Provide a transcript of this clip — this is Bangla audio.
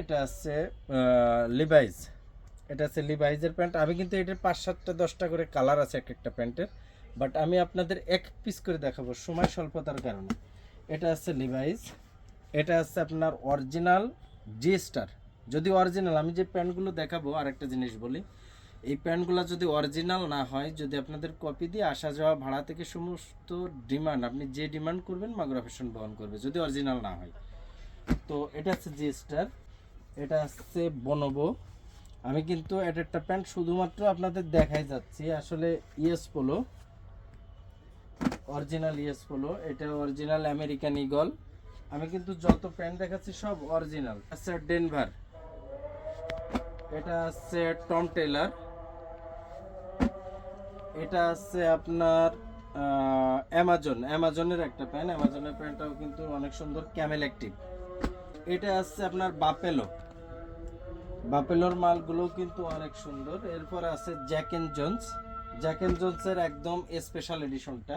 এটা আছে লিভাইস, এটা আছে লিভাইজের প্যান্ট। আমি কিন্তু এটার 5-7টা 10টা করে কালার আছে এক একটা প্যান্টের, বাট আমি আপনাদের এক পিস করে দেখাবো সময় স্বল্পতার কারণে। এটা আছে লিভাইস, এটা আছে আপনার অরিজিনাল জি স্টার। যদি অরিজিনাল, আমি যে প্যান্টগুলো দেখাবো আরেকটা জিনিস বলি, এই প্যান্টগুলো যদি অরিজিনাল না হয়, যদি আপনাদের কপি দিয়ে আসা যাওয়া ভাড়া থেকে সমস্ত ডিমান্ড, আপনি যে ডিমান্ড করবেন মাগুরা ফ্যাশন বহন করবে, যদি অরিজিনাল না হয়। তো এটা হচ্ছে জি স্টার, এটা হচ্ছে বনবো। আমি কিন্তু এটা একটা প্যান্ট শুধুমাত্র আপনাদের দেখাই যাচ্ছি, আসলে US Polo, original US Polo, এটা অরিজিনাল আমেরিকান ইগল। আমি কিন্তু যত প্যান্ট দেখাচ্ছি সব অরিজিনাল। আছে ডেনভার, এটা আছে টম টেলার, এটা আছে আপনার অ্যামাজনের একটা প্যান্ট, অ্যামাজনের প্যান্টটাও কিন্তু অনেক সুন্দর, ক্যামেল অ্যাক্টিভ। এটা আছে আপনার বাপেলো, বাপেলোর মালগুলো কিন্তু অনেক সুন্দর। এরপর আছে Jack and Jones, Jack and জোন্সের একদম স্পেশাল এডিশনটা,